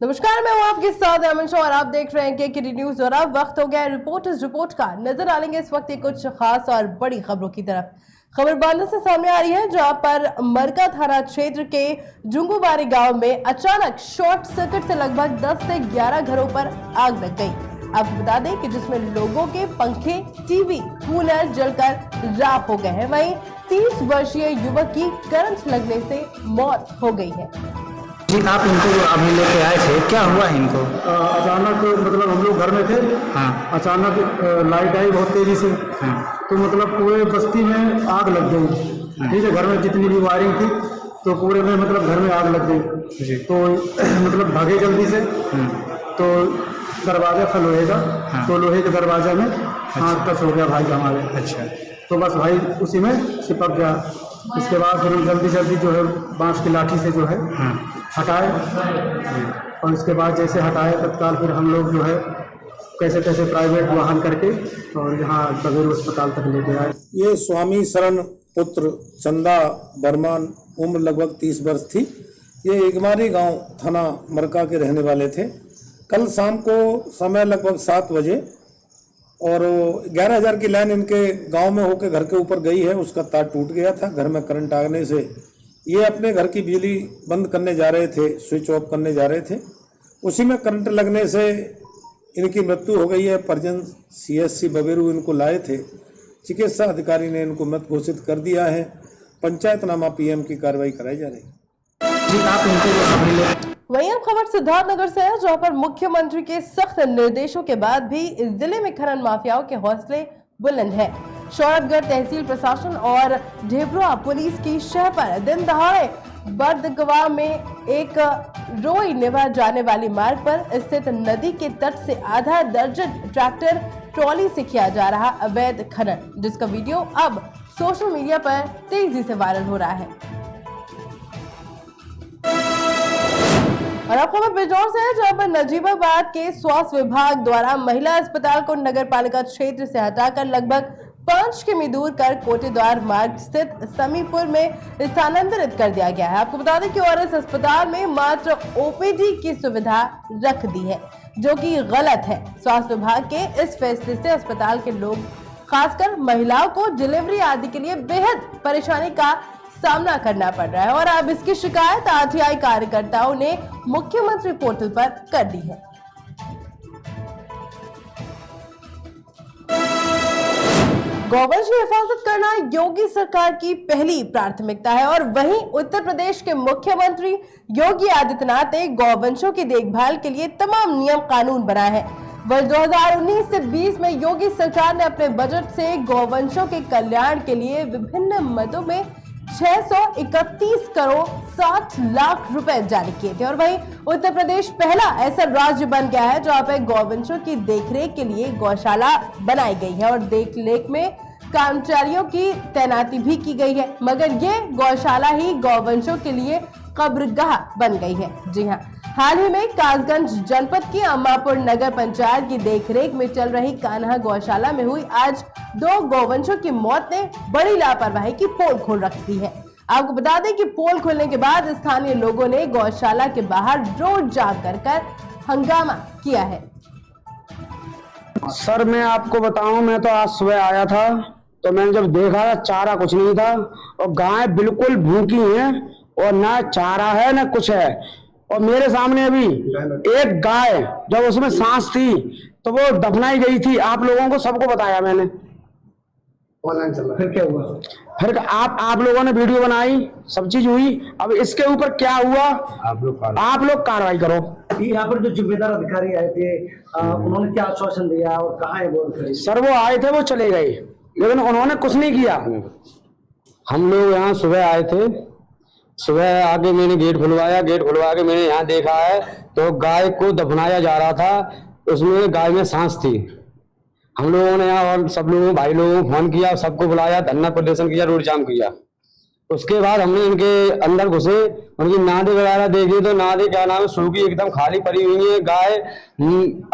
नमस्कार, मैं हूं आपके साथ अमन शाह और आप देख रहे हैं केकेडी न्यूज। और अब वक्त हो गया रिपोर्टर्स रिपोर्ट का। नजर डालेंगे इस वक्त कुछ खास और बड़ी खबरों की तरफ। खबर बांदा से सामने आ रही है, जहां पर मरका थाना क्षेत्र के जुंगूबारी गांव में अचानक शॉर्ट सर्किट से लगभग 10 से 11 घरों पर आग लग गई। आपको बता दें कि जिसमें लोगों के पंखे, टीवी, कूलर जलकर राख हो गए हैं। वहीं 30 वर्षीय युवक की करंट लगने से मौत हो गई है। जी, आप इनको अभी लेके आए थे, क्या हुआ इनको? अचानक मतलब हम लोग घर में थे। हाँ। अचानक लाइट आई बहुत तेजी से। हाँ। तो मतलब पूरे बस्ती में आग लग गई। हाँ। ठीक है, घर में जितनी भी वायरिंग थी तो पूरे में मतलब घर में आग लग गई जी। तो मतलब भागे जल्दी से। तो दरवाजा था लोहे का। हाँ। तो लोहे के दरवाजा में आग टच हो गया भाई का हमारे। अच्छा। तो बस भाई उसी में चिपक गया। इसके बाद फिर हम जल्दी जल्दी जो है बांस की लाठी से जो है हटाए। और इसके बाद जैसे हटाए तत्काल फिर हम लोग जो है कैसे कैसे प्राइवेट वाहन करके और यहाँ बगैर अस्पताल तक लेके आए। ये स्वामी शरण पुत्र चंदा बर्मन, उम्र लगभग 30 वर्ष थी। ये इगमारी गांव थाना मरका के रहने वाले थे। कल शाम को समय लगभग 7 बजे और 11,000 की लाइन इनके गांव में होकर घर के ऊपर गई है, उसका तार टूट गया था। घर में करंट आने से ये अपने घर की बिजली बंद करने जा रहे थे, स्विच ऑफ करने जा रहे थे। उसी में करंट लगने से इनकी मृत्यु हो गई है। परिजन CSC बबेरू इनको लाए थे। चिकित्सा अधिकारी ने इनको मृत घोषित कर दिया है। पंचायतनामा PM की कार्रवाई कराई जा रही है। जी, आप इनको अभी वहीं अब खबर सिद्धार्थनगर से है, जहां पर मुख्यमंत्री के सख्त निर्देशों के बाद भी इस जिले में खनन माफियाओं के हौसले बुलंद हैं। शौरतगढ़ तहसील प्रशासन और ढेबरा पुलिस की शह पर दिन दहाड़े बर्दगवा में एक रोई निभा जाने वाली मार्ग पर स्थित नदी के तट से आधा दर्जन ट्रैक्टर ट्रॉली से किया जा रहा अवैध खनन, जिसका वीडियो अब सोशल मीडिया पर तेजी से वायरल हो रहा है। और अब खबर बिजनौर से है, जहां पर नजीबाबाद के स्वास्थ्य विभाग द्वारा महिला अस्पताल को नगर पालिका क्षेत्र से हटाकर लगभग 5 किमी दूर कर कोटेद्वार मार्ग स्थित समीपुर में स्थानांतरित कर दिया गया है। आपको बता दें कि ORS अस्पताल में मात्र OPD की सुविधा रख दी है, जो कि गलत है। स्वास्थ्य विभाग के इस फैसले से अस्पताल के लोग, खासकर महिलाओं को डिलीवरी आदि के लिए बेहद परेशानी का सामना करना पड़ रहा है। और अब इसकी शिकायत RTI कार्यकर्ताओं ने मुख्यमंत्री पोर्टल पर कर दी है। गौवंश की हिफाजत करना योगी सरकार की पहली प्राथमिकता है। और वहीं उत्तर प्रदेश के मुख्यमंत्री योगी आदित्यनाथ ने गौवंशों की देखभाल के लिए तमाम नियम कानून बनाए हैं। वर्ष 2019 से 20 में योगी सरकार ने अपने बजट से गौवंशों के कल्याण के लिए विभिन्न मदों में 631 करोड़ 60 लाख रुपए जारी किए थे। और वहीं उत्तर प्रदेश पहला ऐसा राज्य बन गया है जहां पर गौवंशों की देखरेख के लिए गौशाला बनाई गई है और देखरेख में कर्मचारियों की तैनाती भी की गई है। मगर ये गौशाला ही गौवंशों के लिए कब्रगाह बन गई है। जी हाँ, हाल ही में कासगंज जनपद की अम्मापुर नगर पंचायत की देखरेख में चल रही कान्हा गौशाला में हुई आज 2 गौवंशों की मौत ने बड़ी लापरवाही की पोल खोल रख दी है। आपको बता दें कि पोल खोलने के बाद स्थानीय लोगों ने गौशाला के बाहर रोड जाम कर हंगामा किया है। सर, मैं आपको बताऊं, मैं तो आज सुबह आया था तो मैंने जब देखा चारा कुछ नहीं था और गाय बिल्कुल भूखी हैं और ना चारा है ना कुछ है। और मेरे सामने अभी एक गाय जब उसमें सांस थी तो वो दफनाई गई थी। आप लोगों को सबको बताया मैंने। ऑनलाइन चल रहा, फिर क्या हुआ? फिर आप लोगों ने वीडियो बनाई, सब चीज हुई। अब इसके ऊपर क्या हुआ, आप लोग कार्रवाई करो। यहाँ पर जो जिम्मेदार अधिकारी आए थे उन्होंने क्या आश्वासन दिया और कहाँ है वो? सर, वो आए थे, वो चले गए, लेकिन उन्होंने कुछ नहीं किया। हम लोग यहाँ सुबह आए थे, सुबह आके मैंने गेट खुलवाया, गेट खुलवा के मैंने यहाँ देखा है तो गाय को दफनाया जा रहा था, उसमें गाय में सांस थी। हम लोगों ने यहाँ और सब लोगों भाई लोगों को फोन किया, सबको बुलाया, धरना प्रदर्शन किया, रोड जाम किया। उसके बाद हमने इनके अंदर घुसे, उनकी नादी वगैरह देखी तो नादी क्या नाम है सूखी एकदम खाली पड़ी हुई है। गाय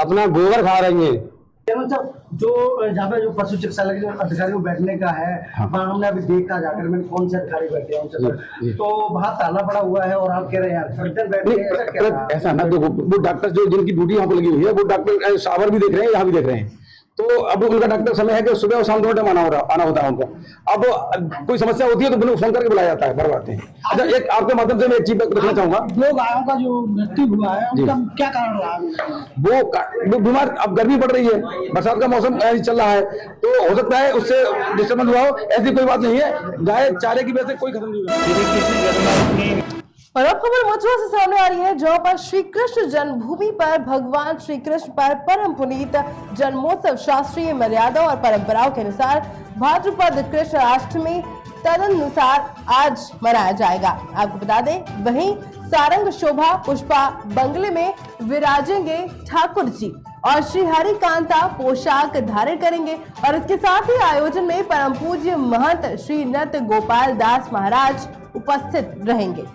अपना गोबर खा रही है चेयरमैन साहब, जो यहाँ पे जो पशु चिकित्सालय के जो अधिकारियों बैठने का है, वहाँ हमने अभी देखा जाकर, मैंने कौन से अधिकारी बैठे हैं उनसे, तो वहाँ ताला पड़ा हुआ है और आप कह रहे हैं यार थोड़ी देर बैठे हैं, ऐसा क्या रहा? ऐसा ना देखो, वो डॉक्टर जो जिनकी ड्यूटी यहाँ पे लगी हुई है, वो डॉक्टर शावर भी देख रहे हैं, यहाँ भी देख रहे हैं। तो अब उनका डॉक्टर समय है कि सुबह और शाम दोनों टाइम आना होता है उनका। अब कोई समस्या होती है तो बिल्कुल फोन करके बुलाया जाता है, बराबर आते हैं। अच्छा, एक आपके माध्यम से मैं एक चीज रखना चाहूंगा, 2 गायों का जो मृत्यु हुआ है उनका क्या कारण रहा? वो बीमार, अब गर्मी पड़ रही है, बरसात का मौसम चल रहा है, तो हो सकता है उससे डिस्टर्बेंस हुआ हो, ऐसी कोई बात नहीं है। गाय चारे की वजह से कोई खत्म नहीं हुआ। और अब खबर मथुरा से सामने आ रही है, जहां पर श्री कृष्ण जन्मभूमि पर भगवान श्री कृष्ण पर परम पुनीत जन्मोत्सव शास्त्रीय मर्यादा और परंपराओं के अनुसार भाद्रपद कृष्ण अष्टमी तदनुसार आज मनाया जाएगा। आपको बता दें, वहीं सारंग शोभा पुष्पा बंगले में विराजेंगे ठाकुर जी और श्री हरि कांता पोशाक धारण करेंगे। और इसके साथ ही आयोजन में परम पूज्य महंत श्री नत गोपाल दास महाराज उपस्थित रहेंगे।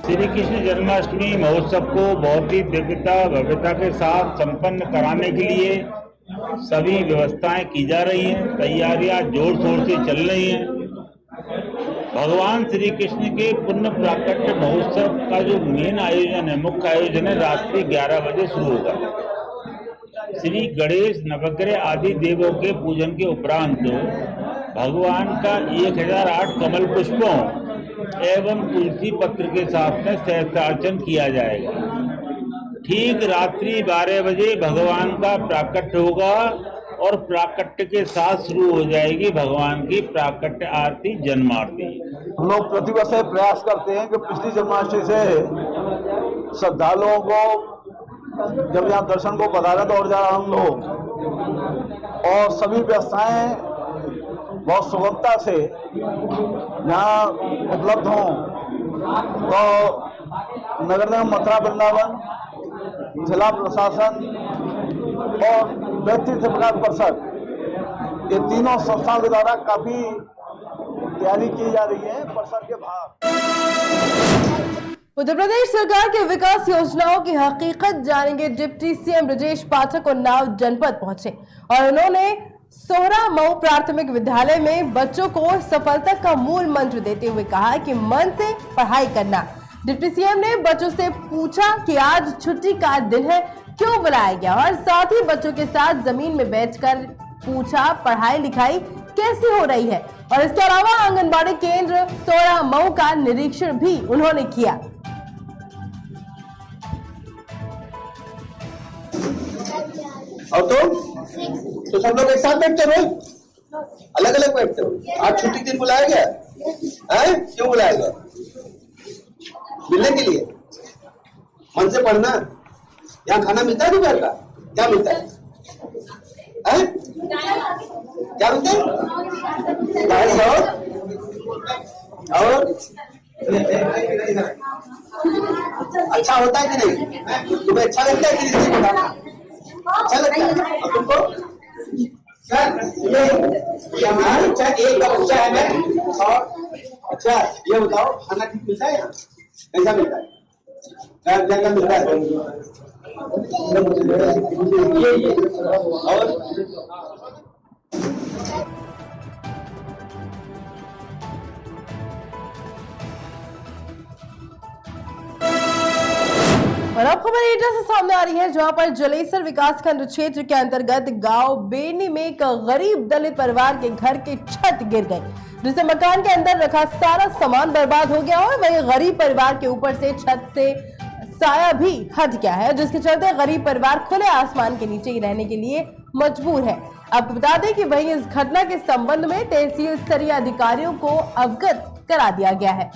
श्री कृष्ण जन्माष्टमी महोत्सव को बहुत ही दिव्यता भव्यता के साथ संपन्न कराने के लिए सभी व्यवस्थाएं की जा रही हैं, तैयारियां जोर शोर से चल रही हैं। भगवान श्री कृष्ण के पुण्य प्राकट्य महोत्सव का जो मेन आयोजन है, मुख्य आयोजन है, रात्रि 11 बजे शुरू होगा। श्री गणेश नवग्रह आदि देवों के पूजन के उपरांत भगवान का 1008 कमल पुष्पों एवं तुलसी पत्र के साथ में सहस्त्रार्चन किया जाएगा। ठीक रात्रि 12 बजे भगवान का प्राकट्य होगा और प्राकट्य के साथ शुरू हो जाएगी भगवान की प्राकट्य आरती, जन्मारती। हम लोग प्रतिवर्ष प्रयास करते हैं कि पिछली जन्माष्टमी से श्रद्धालुओं को जब यहाँ दर्शन को पधारे तो और ज्यादा हम लोग और सभी व्यवस्थाएं बहुत सुगमता से यहाँ उपलब्ध हों। तो नगर निगम मथुरा वृंदावन, जिला प्रशासन और व्यक्तित्व विकास परिषद, ये तीनों संस्थाओं के द्वारा काफी तैयारी की जा रही है। परिषद के बाहर उत्तर प्रदेश सरकार के विकास योजनाओं की हकीकत जानेंगे। डिप्टी सीएम ब्रजेश पाठक उन्नाव जनपद पहुंचे और उन्होंने सोहरा मऊ प्राथमिक विद्यालय में बच्चों को सफलता का मूल मंत्र देते हुए कहा कि मन से पढ़ाई करना। डिप्टी सीएम ने बच्चों से पूछा कि आज छुट्टी का दिन है, क्यों बुलाया गया, और साथ ही बच्चों के साथ जमीन में बैठकर पूछा पढ़ाई लिखाई कैसी हो रही है। और इसके अलावा आंगनबाड़ी केंद्र सोहरा मऊ का निरीक्षण भी उन्होंने किया। और तो सब लोग एक साथ बैठते हो, अलग अलग बैठते हो। आज छुट्टी दिन बुलाया गया है, क्यों बुलाया गया? मिलने के लिए, मन से पढ़ना। यहाँ खाना मिलता है दोपहर का? क्या मिलता है? क्या मिलता है? और अच्छा होता है कि नहीं? तुम्हें अच्छा लगता है कि नहीं बताना? अच्छा लगता है? और तुमको? सर ये हमारा बच्चा, एक का बच्चा है मैं। और अच्छा ये बताओ, खाना ठीक मिलता है यहाँ? कैसा मिलता है? क्या मिलता है? ये और और अब खबर एटा से सामने आ रही है, जहां पर जलेसर विकासखंड क्षेत्र के अंतर्गत गांव बेनी में एक गरीब दलित परिवार के घर की छत गिर गई, जिससे मकान के अंदर रखा सारा सामान बर्बाद हो गया और वही गरीब परिवार के ऊपर से छत से साया भी हट गया है, जिसके चलते गरीब परिवार खुले आसमान के नीचे ही रहने के लिए मजबूर है। आपको बता दें कि वहीं इस घटना के संबंध में तहसील स्तरीय अधिकारियों को अवगत करा दिया गया है।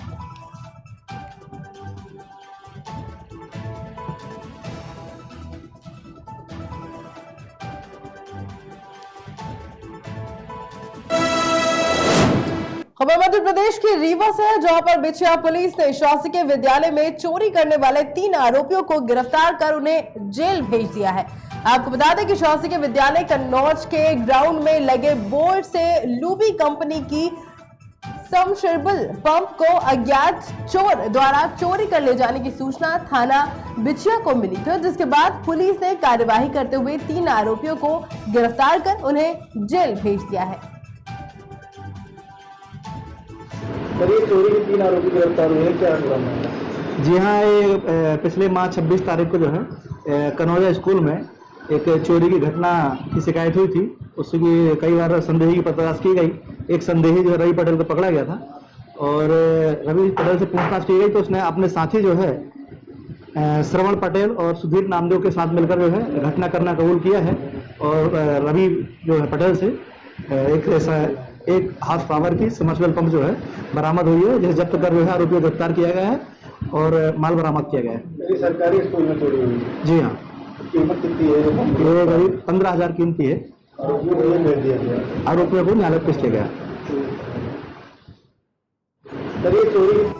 खबर मध्य प्रदेश के रीवा से है, जहां पर बिछिया पुलिस ने शासकीय विद्यालय में चोरी करने वाले 3 आरोपियों को गिरफ्तार कर उन्हें जेल भेज दिया है। आपको बता दें कि शासकीय विद्यालय कन्नौज के ग्राउंड में लगे बोर्ड से लूबी कंपनी की सबमर्सिबल पंप को अज्ञात चोर द्वारा चोरी कर ले जाने की सूचना थाना बिछिया को मिली थी, जिसके बाद पुलिस ने कार्यवाही करते हुए 3 आरोपियों को गिरफ्तार कर उन्हें जेल भेज दिया है। चोरी के 3 आरोपी गिरफ्तार हुए हैं, क्या हुआ मामला? जी हाँ, ये पिछले माह 26 तारीख को जो है कनौजा स्कूल में एक चोरी की घटना की शिकायत हुई थी। उसकी कई बार संदेही की पड़ताछ की गई। एक संदेही जो है रवि पटेल को पकड़ा गया था और रवि पटेल से पूछताछ की गई तो उसने अपने साथी जो है श्रवण पटेल और सुधीर नामदेव के साथ मिलकर जो है घटना करना कबूल किया है। और रवि जो है पटेल से एक हाथ पावर की सबमर्सिबल पंप जो है बरामद हुई है, जिसे जब्त कर जो है आरोपी को गिरफ्तार किया गया है और माल बरामद किया गया है। ये सरकारी स्कूल में चोरी हुई है। जी हाँ, कीमत कितनी है? ये करीब 15,000 कीमती है। आरोपियों को जेल भेज दिया गया। आरोपियों को न्यायालय पेश किया गया। सर, ये चोरी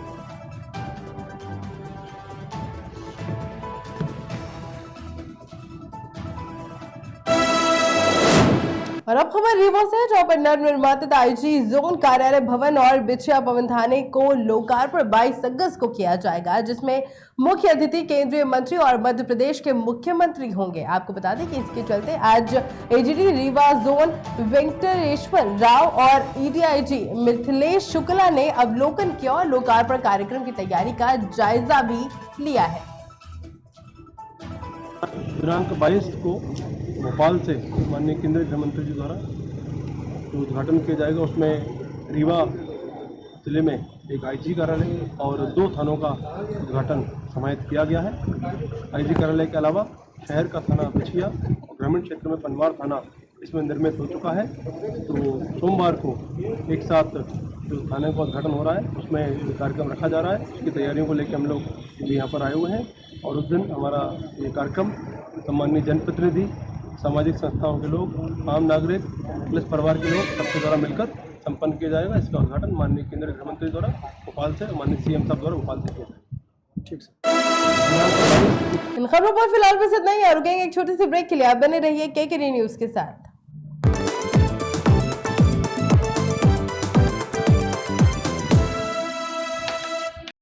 और अब खबर रीवा से, जहां पर नवनिर्मित आईजी जोन कार्यालय भवन और बिछिया पवन थाने को लोकार्पण 22 अगस्त को किया जाएगा, जिसमें मुख्य अतिथि केंद्रीय मंत्री और मध्य प्रदेश के मुख्यमंत्री होंगे। आपको बता दें कि इसके चलते आज एजीडी रीवा जोन वेंकटेश्वर राव और ईडीआईजी मिथिलेश शुक्ला ने अवलोकन किया और लोकार्पण कार्यक्रम की तैयारी का जायजा भी लिया है। दिनांक 22 को भोपाल से माननीय केंद्रीय गृह मंत्री जी द्वारा जो उद्घाटन किया जाएगा, उसमें रीवा जिले में एक आईजी कार्यालय और 2 थानों का उद्घाटन समाहित किया गया है। आईजी कार्यालय के अलावा शहर का थाना बिछिया और ग्रामीण क्षेत्र में पनवार थाना इसमें निर्मित हो चुका है। तो सोमवार को एक साथ जो थाने का उद्घाटन हो रहा है उसमें ये कार्यक्रम रखा जा रहा है। उसकी तैयारियों को लेकर हम लोग यहाँ पर आए हुए हैं और उस दिन हमारा ये कार्यक्रम सम्माननीय जनप्रतिनिधि, सामाजिक संस्थाओं के लोग, आम नागरिक, पुलिस परिवार के लोग सबके द्वारा मिलकर संपन्न किया जाएगा। इसका उद्घाटन माननीय केंद्रीय गृह मंत्री द्वारा भोपाल से, माननीय सीएम साहब द्वारा भोपाल से किया जाएगा। ठीक है। इन खबरों पर फिलहाल बस इतना ही। रुकेंगे एक छोटी सी ब्रेक के लिए। आप बने रहिए KK न्यूज के साथ।